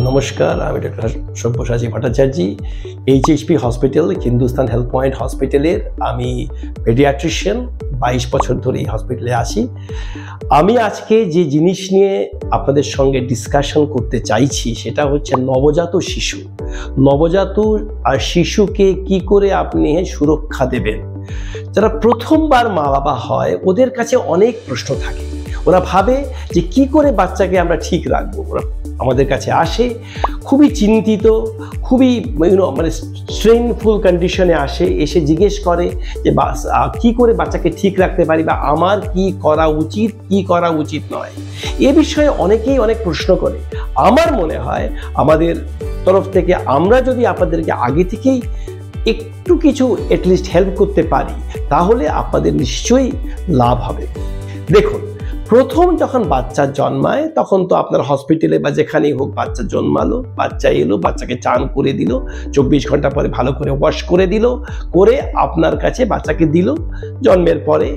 নমস্কার, আমি doctor Sabyasachi Bhattacharya. HHP hospital, Hindustan health point হসপিটালের আমি পেডিয়াট্রিশিয়ান। 22 বছর ধরে এই হসপিটালে আসি। আমি আজকে যে জিনিস নিয়ে আপনাদের সঙ্গে ডিসকাশন করতে চাইছি সেটা হচ্ছে নবজাত শিশু। নবজাত আর শিশুকে কি করে আপনি সুরক্ষা দেবেন। যারা প্রথমবার মা বাবা হয় ওদের কাছে অনেক প্রশ্ন থাকে। ওরা ভাবে যে কি করে বাচ্চাকে আমরা ঠিক রাখবো। ওরা আমাদের কাছে আসে খুবই চিন্তিত, খুবই মানে স্ট্রেনফুল কন্ডিশনে আসে, এসে জিজ্ঞেস করে যে কি করে বাচ্চাকে ঠিক রাখতে পারি বা আমার কি করা উচিত, কি করা উচিত নয়। এ বিষয়ে অনেকেই অনেক প্রশ্ন করে। আমার মনে হয় আমাদের তরফ থেকে আমরা যদি আপনাদেরকে আগে থেকেই একটু কিছু অ্যাটলিস্ট হেল্প করতে পারি তাহলে আপনাদের নিশ্চয়ই লাভ হবে। দেখুন, প্রথম যখন বাচ্চা জন্মায় তখন তো আপনার হসপিটালে বা যেখানেই হোক বাচ্চা জন্মালো, বাচ্চা এলো, বাচ্চাকে চান করে দিল, 24 ঘন্টা পরে ভালো করে ওয়াশ করে দিল, করে আপনার কাছে বাচ্চাকে দিল। জন্মের পরে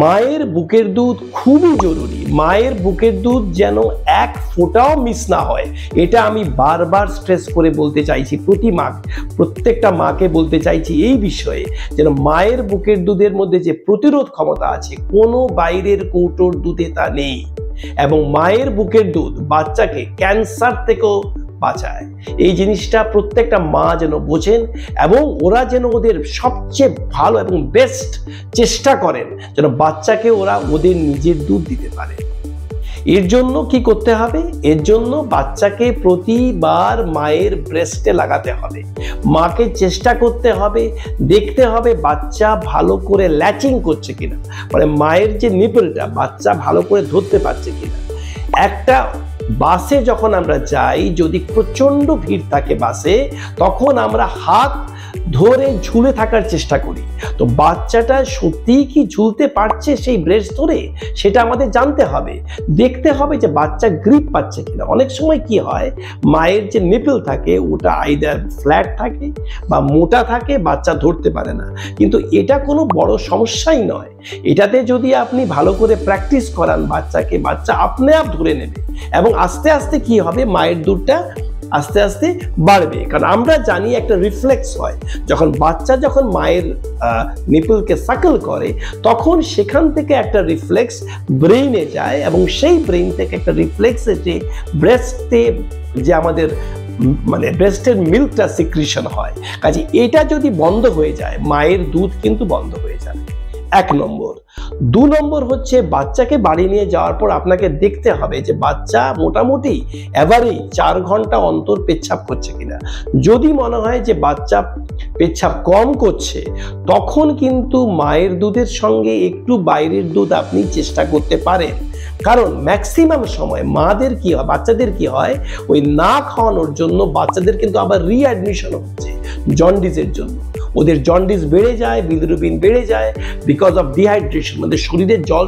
মায়ের বুকের দুধ খুবই জরুরি। মায়ের বুকের দুধ যেন এক ফোঁটাও মিস না হয়, এটা আমি বারবার স্ট্রেস করে বলতে চাইছি। প্রত্যেকটা মাকে বলতে চাইছি এই বিষয়ে, যেন মায়ের বুকের দুধের মধ্যে যে প্রতিরোধ ক্ষমতা আছে কোনো বাইরের কৌটোর দুধে তা নেই। এবং মায়ের বুকের দুধ বাচ্চাকে ক্যান্সার থেকেও বাঁচায়। এই জিনিসটা প্রত্যেকটা মা যেন বোঝেন এবং ওরা যেন ওদের সবচেয়ে ভালো এবং বেস্ট চেষ্টা করেন যেন বাচ্চাকে ওরা ওদের নিজের দুধ দিতে পারে। এর জন্য কি করতে হবে? এর জন্য বাচ্চাকে প্রতিবার মায়ের ব্রেস্টে লাগাতে হবে। মাকে চেষ্টা করতে হবে, দেখতে হবে বাচ্চা ভালো করে ল্যাচিং করছে কিনা, মানে মায়ের যে নিপলটা বাচ্চা ভালো করে ধরতে পারছে কিনা। একটা বাসে যখন আমরা যাই, যদি প্রচন্ড ভিড় থাকে বাসে, তখন আমরা হাত ধরে ঝুলে থাকার চেষ্টা করি। তো বাচ্চাটা সত্যিই কি ঝুলতে পারছে সেই ব্রেস্ট ধরে, সেটা আমাদের জানতে হবে। দেখতে হবে যে বাচ্চা গ্রিপ পাচ্ছে কিনা। অনেক সময় কি হয়, মায়ের যে নিপল থাকে ওটা আইদার ফ্ল্যাট থাকে বা মোটা থাকে, বাচ্চা ধরতে পারে না। কিন্তু এটা কোনো বড় সমস্যাই নয়। এটাতে যদি আপনি ভালো করে প্র্যাকটিস করান বাচ্চাকে, বাচ্চা আপনি আপ ধরে নেবে এবং আস্তে আস্তে কি হবে, মায়ের দুধটা আস্তে আস্তে বাড়বে। কারণ আমরা জানি একটা রিফ্লেক্স হয়, যখন মায়ের নিপলকে সাকল করে তখন সেখান থেকে একটা রিফ্লেক্স ব্রেইনে যায় এবং সেই ব্রেইন থেকে একটা রিফ্লেক্স যে ব্রেস্টে যে আমাদের মানে ব্রেস্টের মিল্কটা সিক্রিশন হয়। কাজে এটা যদি বন্ধ হয়ে যায় মায়ের দুধ কিন্তু বন্ধ হয়ে যাবে। 1 নম্বর। 2 নম্বর হচ্ছে বাচ্চাকে বাড়ি নিয়ে যাওয়ার পর আপনাকে দেখতে হবে যে বাচ্চা মোটামুটি এভারেজ 4 ঘন্টা অন্তর পেচ্ছাপ করছে কিনা। যদি মনে হয় যে বাচ্চা পেচ্ছাপ কম করছে তখন কিন্তু মায়ের দুধের সঙ্গে একটু বাইরের দুধ আপনি চেষ্টা করতে পারেন। কারণ ম্যাক্সিমাম সময় মাদের কি হয়, বাচ্চাদের কি হয়, ওই না খাওয়ানোর জন্য বাচ্চাদের কিন্তু আবার রিঅ্যাডমিশন হচ্ছে জন্ডিসের জন্য। ওদের জন্ডিস বেড়ে যায়, বিলিরুবিন বেড়ে যায়, বিকজ অফ ডিহাইড্রেশন, মানে শরীরের জল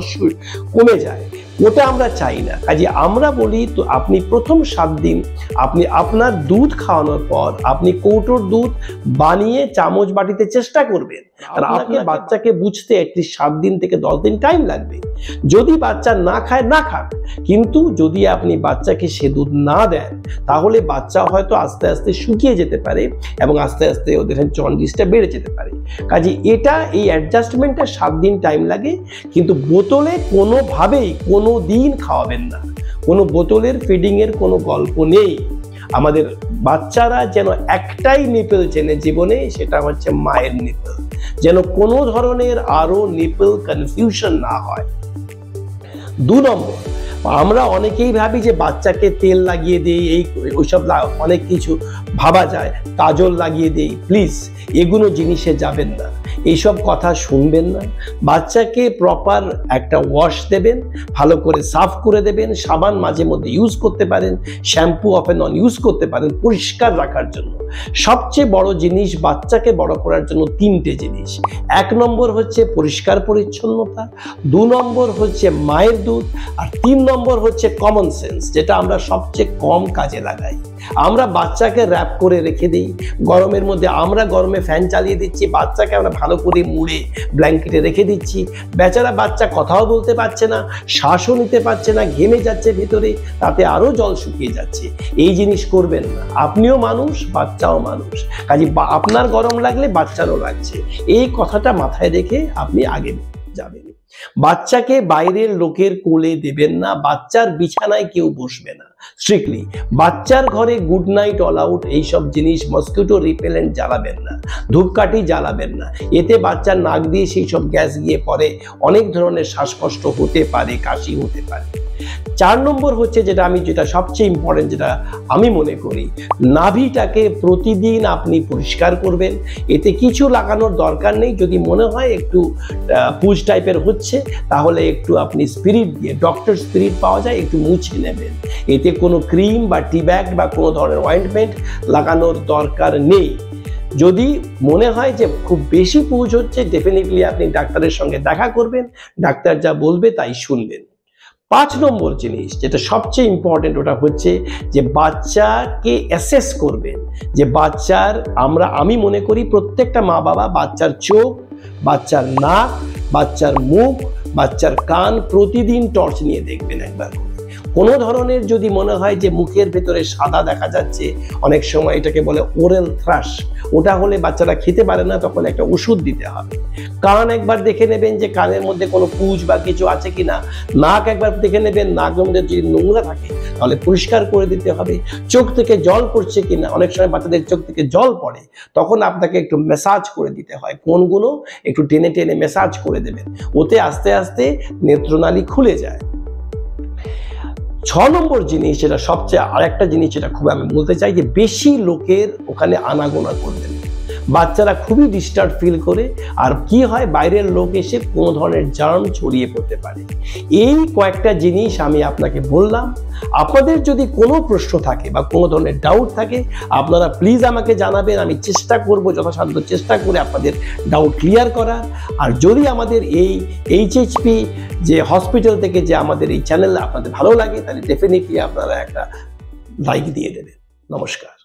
কমে যায়। ওটা আমরা চাই না। কাজে আমরা বলি তো আপনি প্রথম 7 দিন আপনি আপনার দুধ খাওয়ানোর পর আপনি কৌটোর দুধ বানিয়ে চামচ বাটিতে চেষ্টা করবেন। আর আপনি বাচ্চাকে বুঝতে অ্যাটলিস্ট 7 দিন থেকে 10 দিন টাইম লাগবে। যদি বাচ্চা না খায় না খাক, কিন্তু যদি আপনি বাচ্চাকে সে দুধ না দেন তাহলে বাচ্চা হয়তো আস্তে আস্তে শুকিয়ে যেতে পারে এবং আস্তে আস্তে ওদের জন্ডিসটা বেড়ে যেতে পারে। কাজে এই অ্যাডজাস্টমেন্টটা 7 দিন টাইম লাগে। কিন্তু বোতলে কোনোভাবেই কোনো দিন খাওয়াবেন না। কোনো বোতলের ফিডিং এর কোনো গল্প নেই। আমাদের বাচ্চারা যেন একটাই নিপল চেনে জীবনে, সেটা হচ্ছে মায়ের নিপল। যেন কোনো ধরনের আরো নিপল কনফিউশন না হয়। 2 নম্বর, আমরা অনেকেই ভাবি যে বাচ্চাকে তেল লাগিয়ে দেই, ওইসব অনেক কিছু ভাবা যায়, কাজল লাগিয়ে দেই। প্লিজ এগুলো জিনিসে যাবেন না, এইসব কথা শুনবেন না। বাচ্চাকে প্রপার একটা ওয়াশ দেবেন, ভালো করে সাফ করে দেবেন, সাবান মাঝে মধ্যে ইউজ করতে পারেন, shampoo off and on use করতে পারেন পরিষ্কার রাখার জন্য। সবচেয়ে বড় জিনিস বাচ্চাকে বড় করার জন্য 3টে জিনিস। 1 নম্বর হচ্ছে পরিষ্কার পরিচ্ছন্নতা, 2 নম্বর হচ্ছে মায়ের দুধ, আর 3 নম্বর হচ্ছে কমন সেন্স, যেটা আমরা সবচেয়ে কম কাজে লাগাই। আমরা বাচ্চাকে র্যাপ করে রেখে দিই, গরমের মধ্যে আমরা গরমে ফ্যান চালিয়ে দিচ্ছি, বাচ্চাকে আমরা ভালো করে মুড়ে ব্ল্যাঙ্কেটে রেখে দিচ্ছি। বেচারা বাচ্চা কথাও বলতে পারছে না, শ্বাসও নিতে পারছে না, ঘেমে যাচ্ছে ভিতরে, তাতে আরও জল শুকিয়ে যাচ্ছে। এই জিনিস করবেন না। আপনিও মানুষ, বাচ্চাও মানুষ, কাজে আপনার গরম লাগলে বাচ্চারও লাগছে। এই কথাটা মাথায় রেখে আপনি আগে যাবেন। বাচ্চাকে বাইরের লোকের কোলে দেবেন না, বাচ্চার বিছানায় কেউ বসবে না স্ট্রিক্টলি। বাচ্চার ঘরে গুড নাইট, অল আউট এইসব জিনিস, মসকিউটো রিপেলেন্ট জ্বালাবেন না, ধূপকাঠি জ্বালাবেন না। এতে বাচ্চার নাক দিয়ে সেই সব গ্যাস গিয়ে পড়ে, অনেক ধরনের শ্বাসকষ্ট হতে পারে, কাশি হতে পারে। 4 নম্বর হচ্ছে যেটা সবচেয়ে ইম্পর্টেন্ট, যেটা আমি মনে করি, নাভিটাকে প্রতিদিন আপনি পরিষ্কার করবেন। এতে কিছু লাগানোর দরকার নেই। যদি মনে হয় একটু পুজ টাইপের হচ্ছে, তাহলে একটু আপনি স্পিরিট দিয়ে, ডক্টর স্পিরিট পাওয়া যায়, একটু মুছে নেবেন। এতে কোনো ক্রিম বা টি ব্যাগ বা কোনো ধরনের অয়েন্টমেন্ট লাগানোর দরকার নেই। যদি মনে হয় যে খুব বেশি পুজ হচ্ছে, ডেফিনেটলি আপনি ডাক্তারের সঙ্গে দেখা করবেন, ডাক্তার যা বলবে তাই শুনবেন। 5 নম্বর জিনিস যেটা সবচেয়ে ইম্পর্টেন্ট, ওটা হচ্ছে যে বাচ্চাকে অ্যাসেস করবেন। যে বাচ্চার আমি মনে করি প্রত্যেকটা মা বাবা বাচ্চার চোখ, বাচ্চার নাক, বাচ্চার মুখ, বাচ্চার কান প্রতিদিন টর্চ নিয়ে দেখবেন একবার করে। কোনো ধরনের যদি মনে হয় যে মুখের ভেতরে সাদা দেখা যাচ্ছে, অনেক সময় এটাকে বলে ওরাল থ্রাশ, ওটা হলে বাচ্চারা খেতে পারে না, তখন একটা ওষুধ দিতে হবে। কান একবার দেখে নেবেন যে কানের মধ্যে কোনো পুজ বা কিছু আছে কিনা। নাক একবার দেখে নেবেন, নাকের মধ্যে যদি নোংরা থাকে তাহলে পরিষ্কার করে দিতে হবে। চোখ থেকে জল পড়ছে কিনা, অনেক সময় বাচ্চাদের চোখ থেকে জল পড়ে, তখন আপনাকে একটু ম্যাসাজ করে দিতে হয়। কোনগুলো একটু টেনে টেনে ম্যাসাজ করে দেবেন, ওতে আস্তে আস্তে নেত্রনালী খুলে যায়। 6 নম্বর জিনিস যেটা সবচেয়ে আরেকটা জিনিস যেটা খুব আমি বলতে চাই, যে বেশি লোকের ওখানে আনাগোনা করবেন। বাচ্চারা খুবই ডিস্টার্ব ফিল করে, আর কি হয়, বাইরের লোক এসে কোনো ধরনের জার্ম ছড়িয়ে পড়তে পারে। এই কয়েকটা জিনিস আমি আপনাকে বললাম। আপনাদের যদি কোনো প্রশ্ন থাকে বা কোনো ধরনের ডাউট থাকে, আপনারা প্লিজ আমাকে জানাবেন। আমি চেষ্টা করব, যথাসাধ্য চেষ্টা করে আপনাদের ডাউট ক্লিয়ার করার। আর যদি আমাদের এই HHP যে হসপিটাল থেকে যে আমাদের এই চ্যানেল আপনাদের ভালো লাগে, তাহলে ডেফিনেটলি আপনারা একটা লাইক দিয়ে দেবেন। নমস্কার।